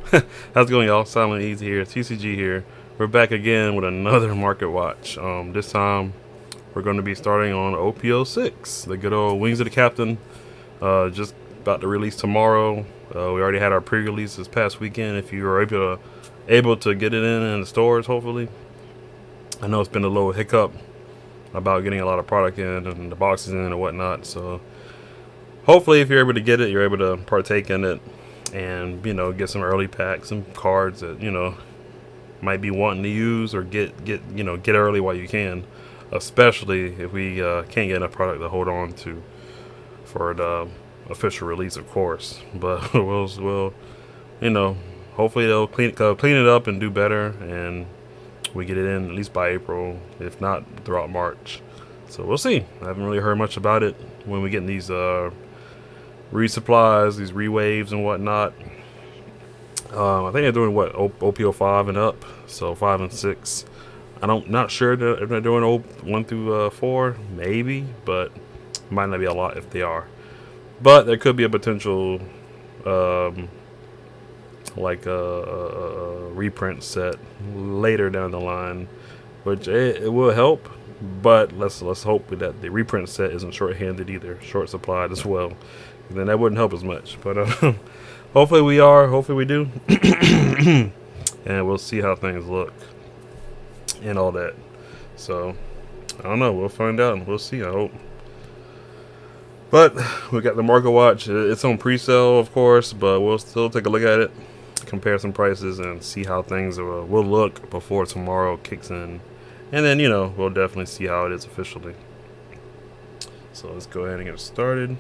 How's it going, y'all? Silent Easy here, TCG here. We're back again with another Market Watch. This time we're going to be starting on OP-06, the good old Wings of the Captain. Just about to release tomorrow. We already had our pre-release this past weekend. If you were able to get it in the stores, hopefully. I know it's been a little hiccup about getting a lot of product in and the boxes in and whatnot. So hopefully, if you're able to get it, you're able to partake in it. And get some early packs, some cards that might be wanting to use or get early while you can, especially if we can't get enough product to hold on to for the official release, of course. But we'll hopefully they'll clean it up and do better, and we get it in at least by April, if not throughout March. So we'll see. I haven't really heard much about it when we get these resupplies, these rewaves and whatnot. I think they're doing what, OP-05 and up, so 5 and 6. Not sure if they're doing 1 through 4, maybe, but might not be a lot if they are. But there could be a potential like a reprint set later down the line, which it will help. But let's hope that the reprint set isn't short-handed either, short supplied as well. Then that wouldn't help as much. But hopefully we are. Hopefully we do. And we'll see how things look and all that. So I don't know. We'll find out and we'll see. I hope. But we got the Marketwatch. It's on pre-sale, of course, but we'll still take a look at it, compare some prices, and see how things will look before tomorrow kicks in. And then we'll definitely see how it is officially. So let's go ahead and get started.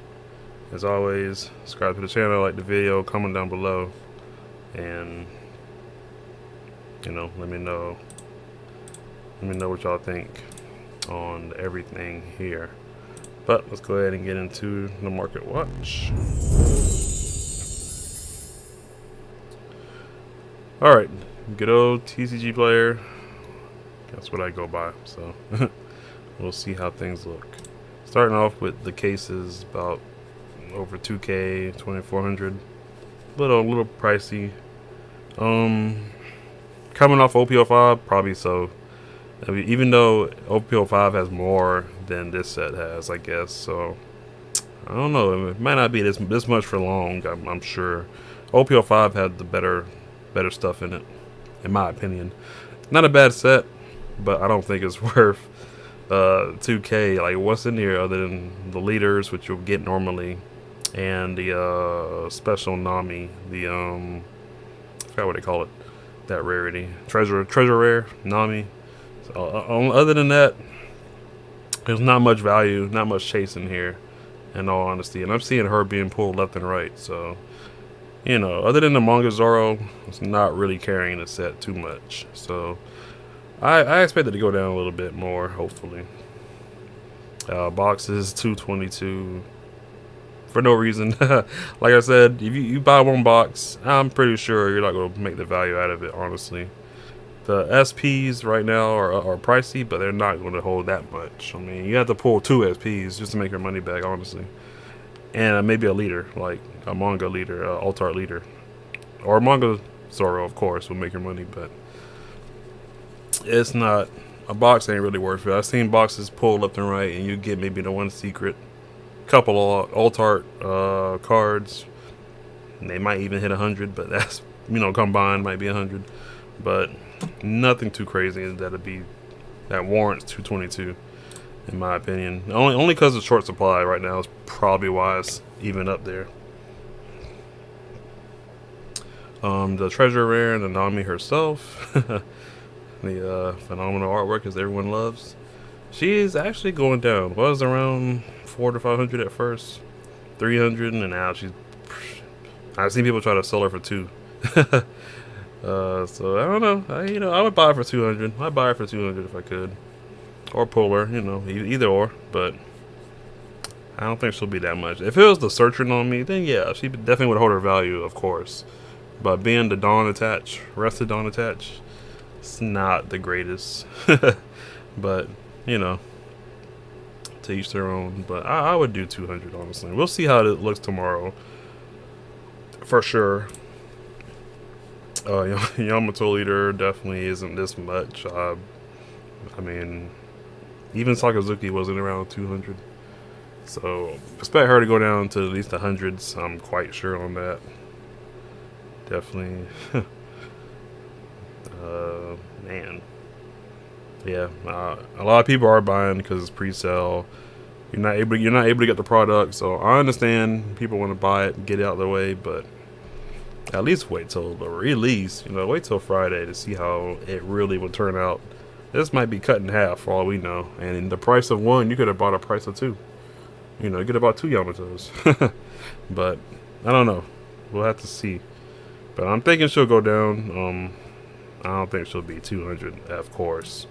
As always, subscribe to the channel, like the video, comment down below, and let me know what y'all think on everything here. But let's go ahead and get into the Marketwatch. Alright, good old TCG player. That's what I go by, so we'll see how things look. Starting off with the cases, about over 2K, 2400, little pricey. Coming off OP-05, probably so. I mean, even though OP-05 has more than this set has, I guess. So I don't know. It might not be this much for long. I'm sure. OP-05 had the better stuff in it, in my opinion. Not a bad set, but I don't think it's worth 2K. Like, what's in here other than the leaders, which you'll get normally, and the special Nami, the I forgot what they call it, that rarity, treasure rare Nami. So, other than that, there's not much value, not much chase in here, in all honesty. And I'm seeing her being pulled left and right. So other than the manga Zoro, it's not really carrying the set too much. So I expect it to go down a little bit more, hopefully. Boxes 222 for no reason. Like I said, if you buy one box, I'm pretty sure you're not going to make the value out of it, honestly. The SPs right now are pricey, but they're not going to hold that much. I mean, you have to pull 2 SPs just to make your money back, honestly. And maybe a leader, like a manga leader, alt art leader. Or manga Zoro, of course, will make your money, but it's not. A box ain't really worth it. I've seen boxes pulled left and right, and you get maybe the one secret, couple of alt art cards. And they might even hit 100, but that's combined might be 100, but nothing too crazy that warrants 222, in my opinion. Only because of short supply right now is probably why it's even up there. The treasure rare and the Nami herself. The phenomenal artwork, as everyone loves. She is actually going down. Was around 400 to 500 at first, 300, and now I've seen people try to sell her for 2. So I don't know. I would buy her for 200. I'd buy her for 200 if I could, or pull her. Either or. But I don't think she'll be that much. If it was the searcher on me, then yeah, she definitely would hold her value, of course. But being the Dawn attached, rested Dawn attached, it's not the greatest. But to each their own. But I would do 200, honestly. We'll see how it looks tomorrow, for sure. Yamato leader definitely isn't this much. I mean, even Sakazuki wasn't around 200. So expect her to go down to at least the hundreds. I'm quite sure on that. Definitely. Man. Yeah, a lot of people are buying because it's pre-sale. You're not able to get the product, so I understand people want to buy it and get it out of the way, but at least wait till the release. Wait till Friday to see how it really will turn out. This might be cut in half for all we know, and in the price of one, you could have bought a price of two. You could have bought two Yamatos. But I don't know. We'll have to see. But I'm thinking she'll go down. I don't think she'll be 200, of course.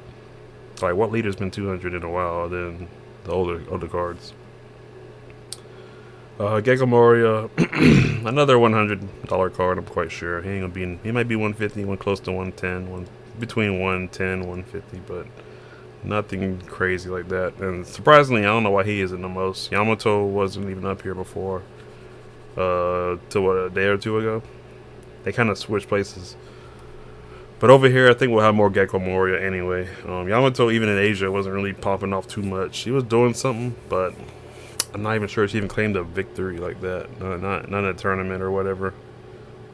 Like, what leader's been 200 in a while than the older cards? Gecko Moria, another $100 card, I'm quite sure. He ain't gonna be he might be 150, one close to 110, between 110, 150, but nothing crazy like that. And surprisingly, I don't know why he isn't the most. Yamato wasn't even up here before. Till what, a day or two ago? They kind of switched places. But over here, I think we'll have more Gecko Moria anyway. Yamato, even in Asia, wasn't really popping off too much. She was doing something, but I'm not even sure she even claimed a victory like that. Not in a tournament or whatever.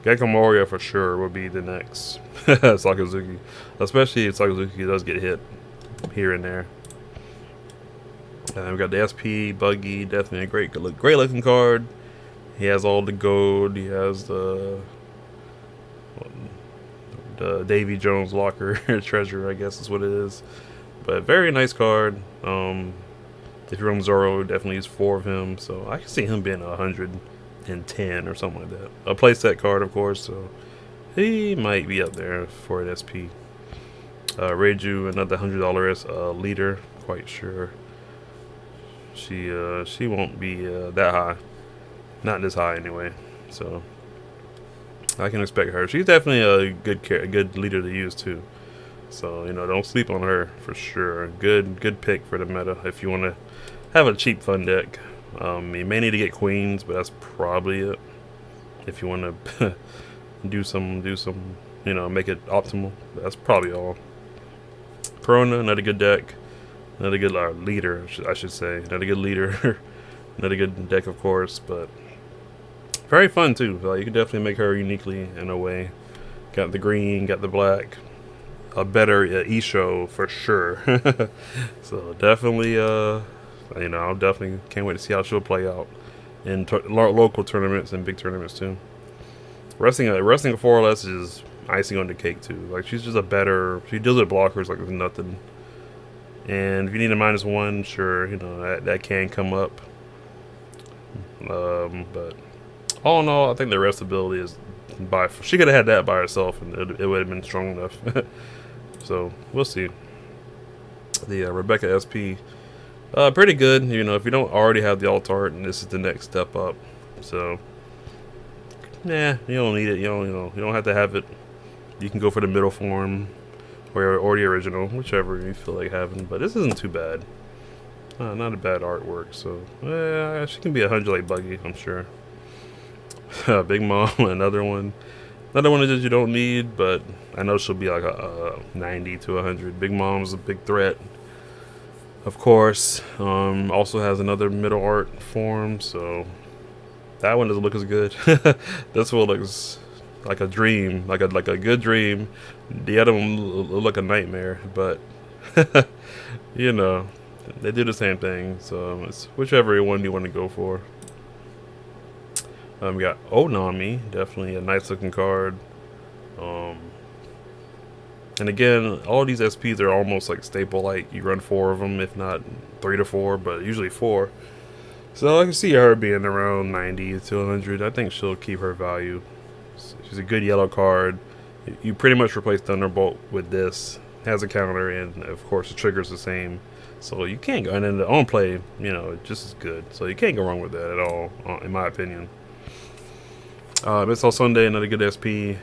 Gecko Moria for sure will be the next Sakazuki. Especially if Sakazuki does get hit here and there. And we got the SP Buggy, definitely a great looking card. He has all the gold. He has the Davy Jones locker treasure, I guess is what it is. But very nice card. If you run Zoro, definitely use 4 of him. So I can see him being 110 or something like that. A playset card, of course. So he might be up there for an SP. Reiju, another $100 leader. Quite sure. She won't be that high. Not this high anyway. So I can expect her. She's definitely a good leader to use too. So don't sleep on her for sure. Good pick for the meta if you want to have a cheap fun deck. You may need to get queens, but that's probably it. If you want to do some, make it optimal. That's probably all. Corona, another good deck. Another good leader, I should say. Another good leader. Another good deck, of course, but very fun too. Like, you can definitely make her uniquely in a way. Got the green, got the black. A better Isho for sure. So definitely, I definitely can't wait to see how she'll play out in local tournaments and big tournaments too. Wrestling a 4LS is icing on the cake too. Like, she's just she deals with blockers like there's nothing. And if you need a -1, sure, that can come up. But all in all, I think the rest ability is she could have had that by herself and it would have been strong enough. So we'll see. The Rebecca SP, pretty good. If you don't already have the alt art, and this is the next step up. So yeah, you don't need it. You don't have to have it. You can go for the middle form or the original, whichever you feel like having. But this isn't too bad. Not a bad artwork. So she can be 100 like Buggy, I'm sure. Big Mom, another one that you don't need, but I know she'll be like a 90 to 100. Big Mom's a big threat, of course. Also has another middle art form, so that one doesn't look as good. This one looks like a dream, like a good dream. The other one look like a nightmare, but they do the same thing, so it's whichever one you want to go for. We got Onami, definitely a nice looking card. And again, all these SPs are almost like staple. Like, you run 4 of them, if not 3 to 4, but usually 4. So I can see her being around 90 to 100. I think she'll keep her value. She's a good yellow card. You pretty much replace Thunderbolt with this. Has a counter, and of course the trigger's the same. So you can't go, and then the on play, just as good. So you can't go wrong with that at all, in my opinion. It's on Sunday, another good SP.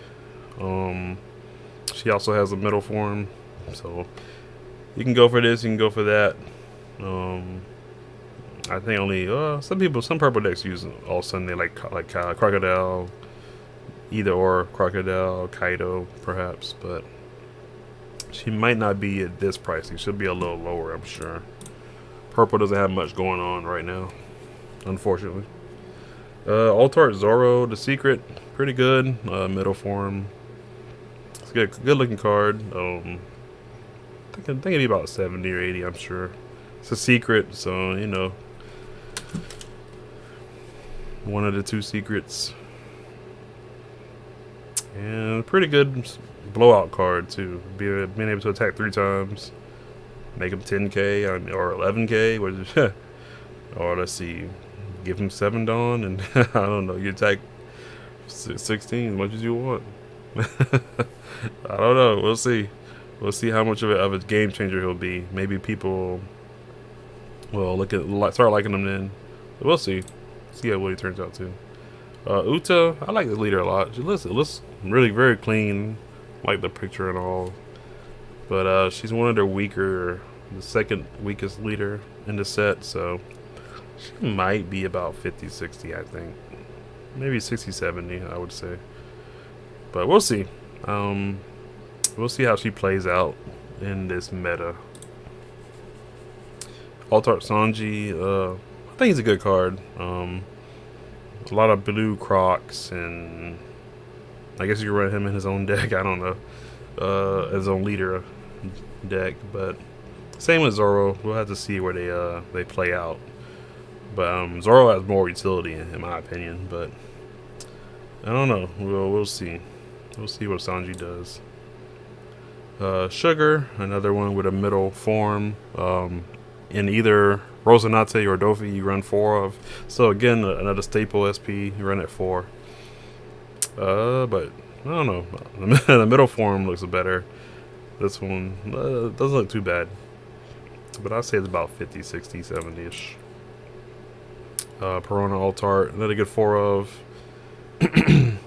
She also has a middle form, so you can go for this, you can go for that. I think only some purple decks use All Sunday, like Crocodile, Either or, Crocodile, Kaido, perhaps, but she might not be at this pricing. She'll be a little lower, I'm sure. Purple doesn't have much going on right now, unfortunately. Altart Zoro, The Secret, pretty good. Middle form. It's a good looking card. I think it'd be about 70 or 80, I'm sure. It's a secret, so, you know, one of the two secrets. And pretty good blowout card, too. Being able to attack 3 times. Make him 10k or 11k. Or let's see. Give him 7 Dawn, and I don't know. You attack 16 as much as you want. I don't know. We'll see. We'll see how much of a game changer he'll be. Maybe people will start liking him then. But we'll see. See what he turns out to. Uta, I like this leader a lot. It looks really very clean. Like the picture and all. But she's one of their weaker, the second weakest leader in the set. So she might be about 50, 60, I think. Maybe 60, 70, I would say. But we'll see. We'll see how she plays out in this meta. Altart Sanji, I think he's a good card. A lot of blue Crocs, and I guess you can run him in his own deck. I don't know, his own leader deck. But same with Zoro. We'll have to see where they play out. But Zoro has more utility in my opinion. But I don't know. We'll see. We'll see what Sanji does. Sugar, another one with a middle form. In either Rosanate or Dofi, you run 4 of. So again, another staple SP. You run at 4. But I don't know. The middle form looks better. This one doesn't look too bad. But I'd say it's about 50, 60, 70-ish. Perona Altart, another good 4 of.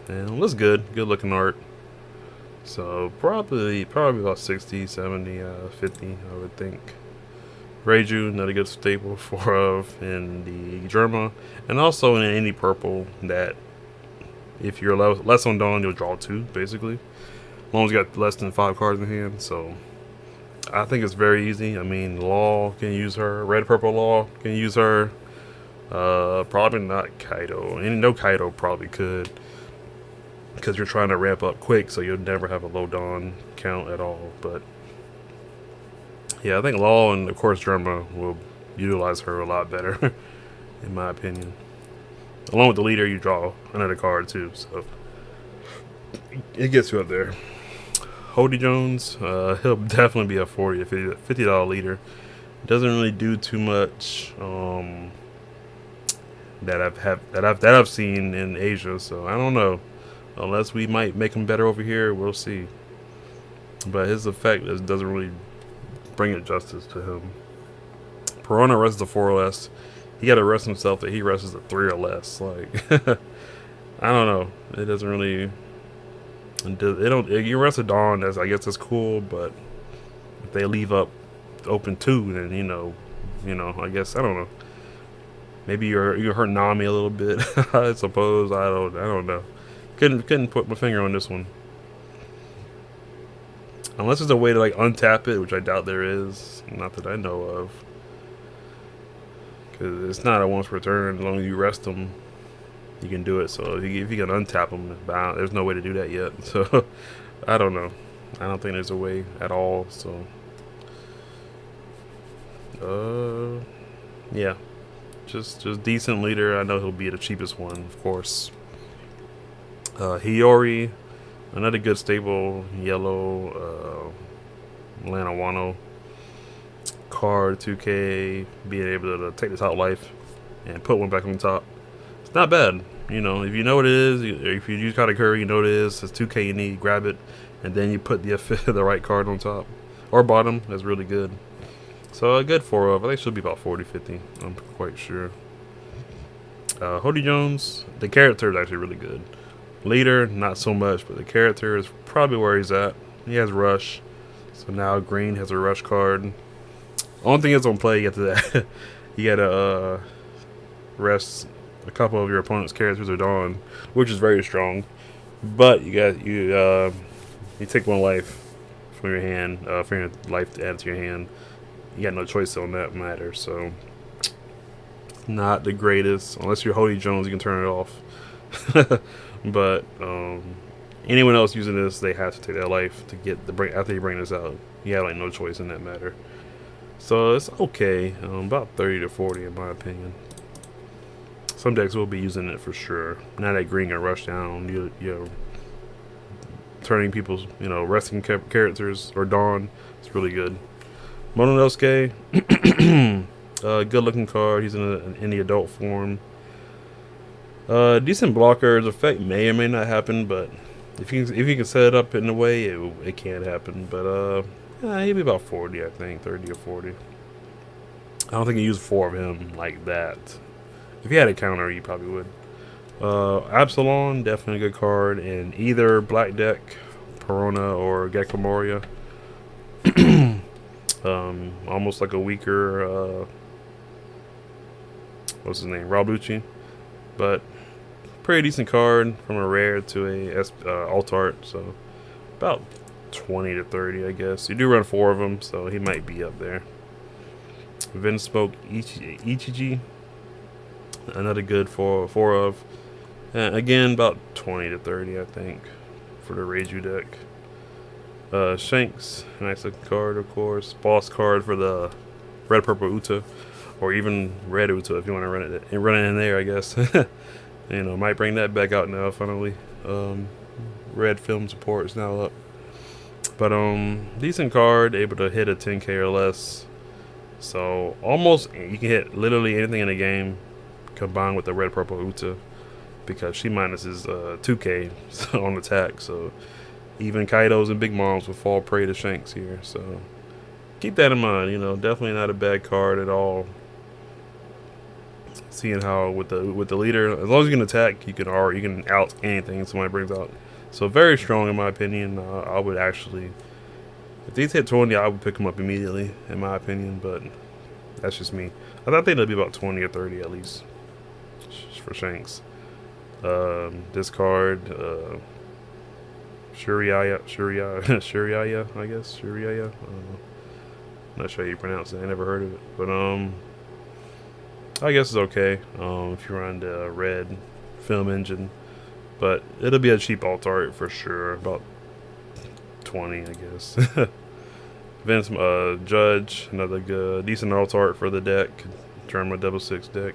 And looks good. Good looking art. So probably about 60, 70, 50, I would think. Reiju, another good staple 4 of in the Germa. And also in any purple that if you're less on Dawn, you'll draw 2, basically. As long as you got less than 5 cards in hand. So I think it's very easy. I mean, Law can use her. Red Purple Law can use her. Probably not Kaido. And no Kaido probably could. Because you're trying to ramp up quick, so you'll never have a low Dawn count at all. But yeah, I think Law and of course Germa will utilize her a lot better, in my opinion. Along with the leader, you draw another card too, so it gets you up there. Hody Jones, he'll definitely be a $40 to $50 leader. Doesn't really do too much that I've seen in Asia, so I don't know. Unless we might make him better over here, we'll see. But his effect doesn't really bring it justice to him. Perona rests a 4 or less. He got to rest himself that he rests a 3 or less. Like, I don't know. It doesn't really. You rest a Dawn, I guess that's cool. But if they leave up open 2, then I guess I don't know. Maybe you hurt Nami a little bit. I suppose I don't know. Couldn't put my finger on this one. Unless there's a way to like untap it, which I doubt there is. Not that I know of. Because it's not a once per turn. As long as you rest them, you can do it. So if you can untap them, there's no way to do that yet. So I don't know. I don't think there's a way at all. So yeah, just decent leader. I know he'll be the cheapest one, of course. Hiyori, another good stable yellow Lana Wano card, 2K, being able to take this out life and put one back on top. It's not bad. If you know what it is, if you use Katakuri, you know what it is. It's 2K you need, grab it, and then you put the right card on top or bottom. That's really good. So a good 4 of. I think she'll be about 40, 50. I'm quite sure. Hody Jones, the character is actually really good. Leader, not so much, but the character is probably where he's at. He has Rush, so now Green has a Rush card. Only thing is on play, you gotta rest a couple of your opponent's characters are Dawn, which is very strong. But you take one life from your hand, for your life to add to your hand. You got no choice on that matter. So not the greatest, unless you're Hody Jones, you can turn it off. But anyone else using this, they have to take their life to get the break after you bring this out. You have like no choice in that matter. So it's okay, about 30 to 40 in my opinion. Some decks will be using it for sure. Now that green can rush down, you're turning people's, resting characters or Dawn. It's really good. Mononosuke, good looking card. He's in the adult form. Decent blocker. His effect may or may not happen, but if you can set it up in a way, it can happen. But he'd be about 40, I think, 30 or 40. I don't think you use 4 of him like that. If you had a counter, you probably would. Absalon, definitely a good card in either black deck, Perona or Gecko Moria. Almost like a weaker, what's his name, Rabuchi, but pretty decent card from a rare to a alt art. So about 20 to 30, I guess. You do run 4 of them, so he might be up there. Vinsmoke Ichiji, another good 4 of. Again, about 20 to 30, I think, for the Reiju deck. Shanks, nice looking card, of course. Boss card for the red purple Uta, or even red Uta if you want to run it in there, I guess. Might bring that back out now finally. Red film support is now up, but decent card, able to hit a 10k or less. So almost you can hit literally anything in the game combined with the red purple Uta, because she minuses 2k on attack. So even Kaidos and Big Moms will fall prey to Shanks here. So keep that in mind. Definitely not a bad card at all. Seeing how with the leader, as long as you can attack, you can out anything somebody brings out. So very strong in my opinion. I would actually, if these hit 20, I would pick them up immediately in my opinion. But that's just me. I think they'll be about 20 or 30 at least for Shanks. This card, Shuriaya, I guess. Shuriaya. Not sure how you pronounce it. I never heard of it, but I guess it's okay. If you run the red film engine, but it'll be a cheap alt art for sure. About 20, I guess. Vince Judge, another good, decent alt art for the deck. German 6 deck.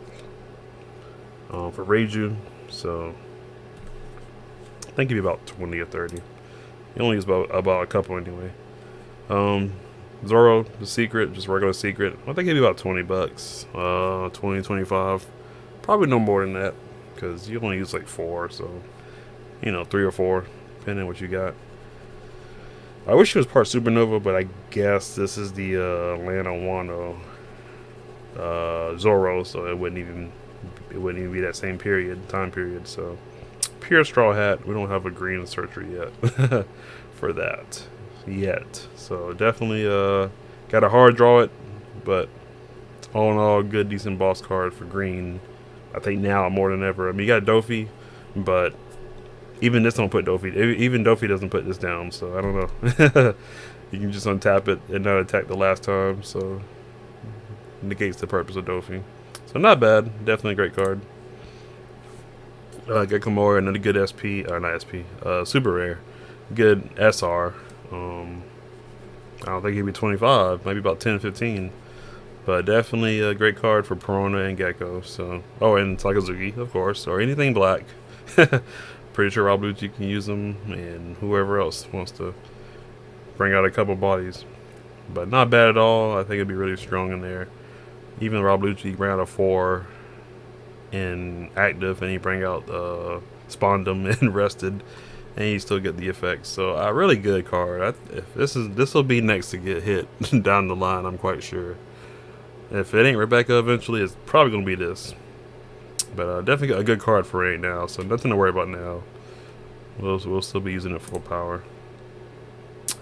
For Reiju, so I think it'd be about 20 or 30. You only use about a couple anyway. Zoro, the secret, just regular secret. I think it'd be about $20. 20, 25. Probably no more than that, because you only use like 4, so 3 or 4, depending on what you got. I wish it was part Supernova, but I guess this is the Lana Wano Zoro, so it wouldn't even be that same time period. So pure Straw Hat. We don't have a green searcher yet for that yet. So definitely got to hard draw it, but all in all, good decent boss card for green. I think now more than ever. I mean, you got Dofi, but even this don't put Dofi. Even Dofi doesn't put this down. So I don't know. You can just untap it and not attack the last time. So negates the purpose of Dofi. So not bad. Definitely a great card. Gecko Moria, another good SP. Not SP. Super rare. Good SR. I don't think he'd be 25. Maybe about 10, 15. But definitely a great card for Perona and Gecko. So, and Sakazuki, of course, or anything black. Pretty sure Rabuchi can use them, and whoever else wants to bring out a couple bodies. But not bad at all. I think it'd be really strong in there. Even Rabuchi bring out a 4 in active, and he bring out Spondum and rested, and you still get the effects. So a really good card. This will be next to get hit down the line, I'm quite sure. If it ain't Rebecca eventually, it's probably gonna be this. But definitely a good card for right now, so nothing to worry about now. We'll still be using it full power.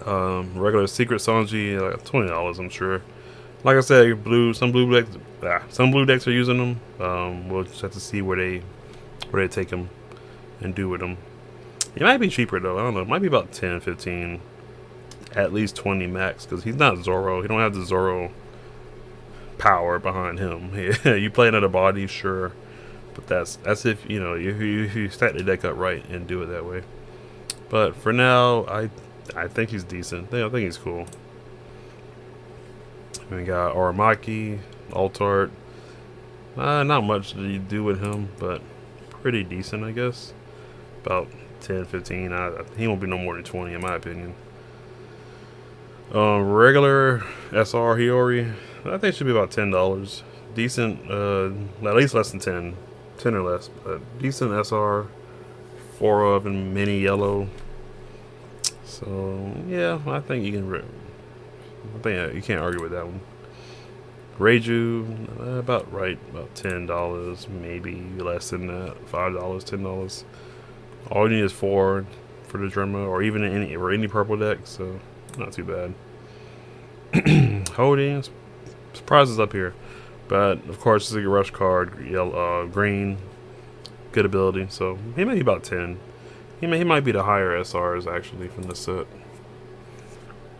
Regular Secret Sanji, like $20, I'm sure. Like I said, some blue decks are using them. We'll just have to see where they take them and do with them. It might be cheaper though. I don't know. It might be about 10, 15, at least 20 max, because he's not Zoro. He don't have the Zoro power behind him. You play another body, sure, but that's if you stack the deck up right and do it that way. But for now, I think he's decent. I think he's cool. We got Aramaki, Altart. Not much to you do with him, but pretty decent, I guess. About 10, 15. He won't be no more than 20 in my opinion. Regular SR Hiyori, I think should be about $10. Decent, at least less than 10 or less, but decent SR, 4 of in mini yellow. So yeah, I think you can. I think you can't argue with that one. Reiju, about right, about $10, maybe less than that, $5, $10. All you need is 4 for the Drema, or even any purple deck, so not too bad. Holding, surprises up here, but of course it's a rush card, yellow, green, good ability, so he may be about 10. He might be the higher SRs actually from the set.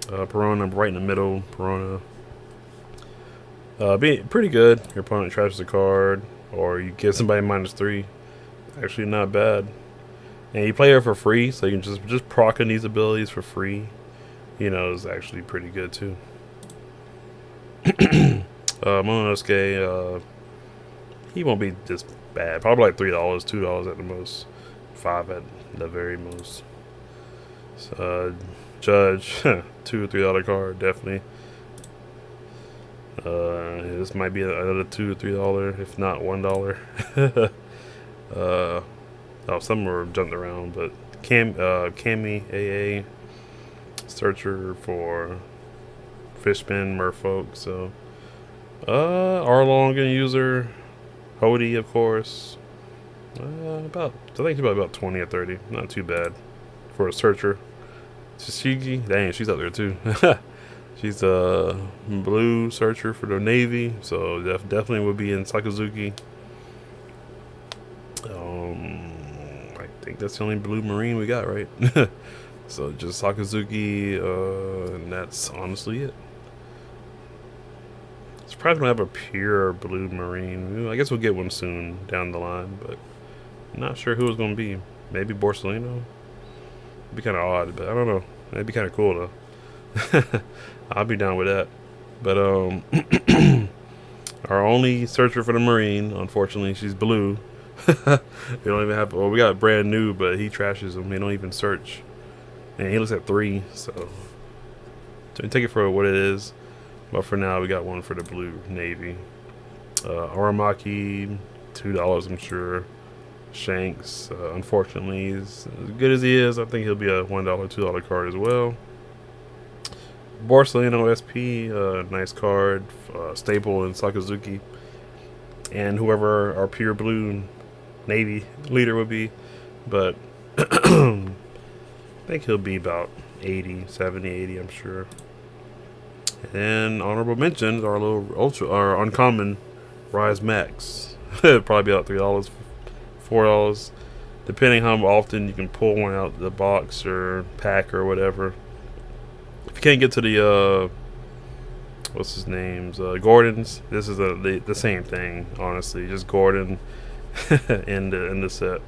Perona right in the middle. Perona, be pretty good. Your opponent trashes a card, or you give somebody -3. Actually, not bad. And you play her for free, so you can just proc on these abilities for free. Is actually pretty good too. Mononosuke, he won't be this bad. Probably like $3, $2 at the most, 5 at the very most. Judge, $2 or $3 card, definitely. This might be another $2 or $3, if not $1. Some were jumped around, but Cammy AA, searcher for Fishman, Merfolk. So Arlong gonna user, Hody of course. I think it's about 20 or 30. Not too bad for a searcher. Tsukiji, dang, she's up there too. She's a blue searcher for the Navy, so definitely would be in Sakazuki. I think that's the only blue Marine we got, right? So just Sakazuki, and that's honestly it. Surprised we don't have a pure blue Marine. I guess we'll get one soon down the line, but not sure who it's going to be. Maybe Borsellino? It'd be kind of odd, but I don't know. It'd be kind of cool though. I'll be down with that. But our only searcher for the Marine, unfortunately, she's blue. We don't even have. Well, we got brand new, but he trashes them. They don't even search, and he looks at 3. So take it for what it is. But for now, we got one for the blue Navy. Aramaki, $2, I'm sure. Shanks, unfortunately, as good as he is, I think he'll be a $1, $2 card as well. Borsellino SP, nice card, staple in Sakazuki, and whoever our pure blue Navy leader would be, but I think he'll be about 80, 70, 80, I'm sure. And honorable mentions, our little our uncommon Rise Max, probably be about $3, $4, depending how often you can pull one out of the box or pack or whatever. If you can't get to the what's his name's Gordon's, this is the same thing, honestly, just Gordon in the set.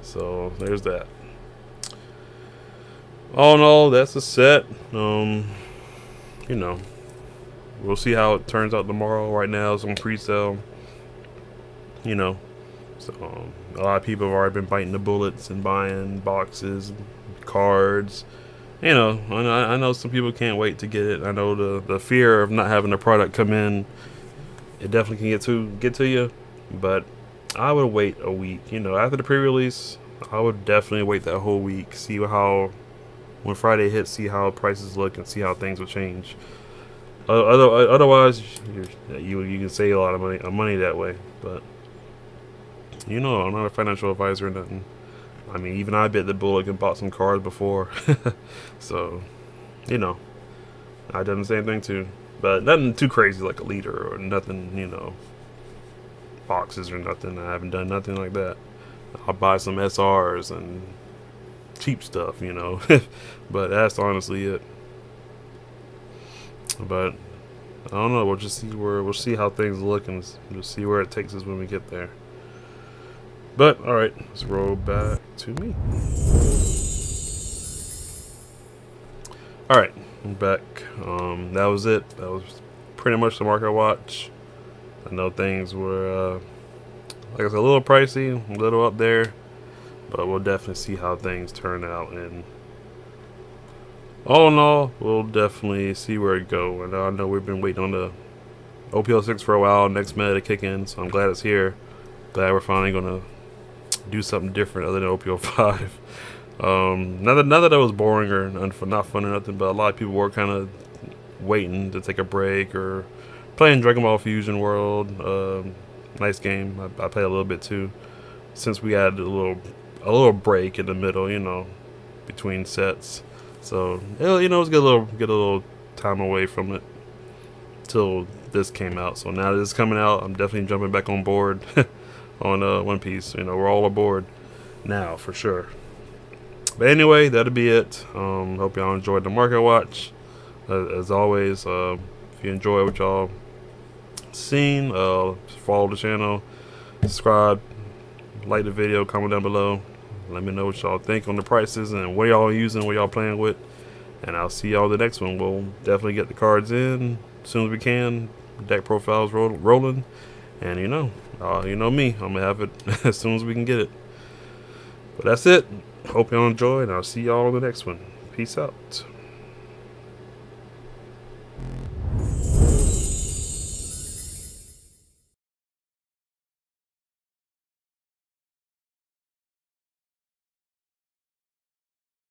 So there's that. All in all, that's the set. We'll see how it turns out tomorrow. Right now it's on pre-sale. So a lot of people have already been biting the bullets and buying boxes, cards. I know some people can't wait to get it. I know the fear of not having the product come in, it definitely can get to you. But I would wait a week. After the pre-release, I would definitely wait that whole week. See how, when Friday hits, see how prices look and see how things will change. Otherwise, you can save a lot of money that way. But I'm not a financial advisor or nothing. I mean, even I bit the bullet and bought some cards before. So, I done the same thing too. But nothing too crazy like a leader or nothing, boxes or nothing. I haven't done nothing like that. I'll buy some SRs and cheap stuff, you know. But that's honestly it. But I don't know. We'll see how things look and just see where it takes us when we get there. But all right, let's roll back to me. All right, I'm back. That was it. That was pretty much the market watch. I know things were, like I said, a little pricey, a little up there, but we'll definitely see how things turn out. And all in all, we'll definitely see where it go. And I know we've been waiting on the OP-06 for a while, next meta to kick in, so I'm glad it's here. Glad we're finally gonna do something different other than OP-05. Not that it was boring or not fun or nothing, but a lot of people were kind of waiting to take a break or playing Dragon Ball Fusion World. Nice game. I played a little bit too, since we had a little break in the middle, you know, between sets. So you know, it was get a little time away from it till this came out. So now that it's coming out, I'm definitely jumping back on board on One Piece. You know, we're all aboard now for sure. But anyway, that'll be it. Hope y'all enjoyed the market watch. As always, if you enjoy what y'all seen, follow the channel, subscribe, like the video, comment down below. Let me know what y'all think on the prices and what y'all using, what y'all playing with. And I'll see y'all the next one. We'll definitely get the cards in as soon as we can. Deck profiles rolling. And you know me, I'm gonna have it as soon as we can get it. But that's it. Hope y'all enjoyed, and I'll see y'all on the next one. Peace out.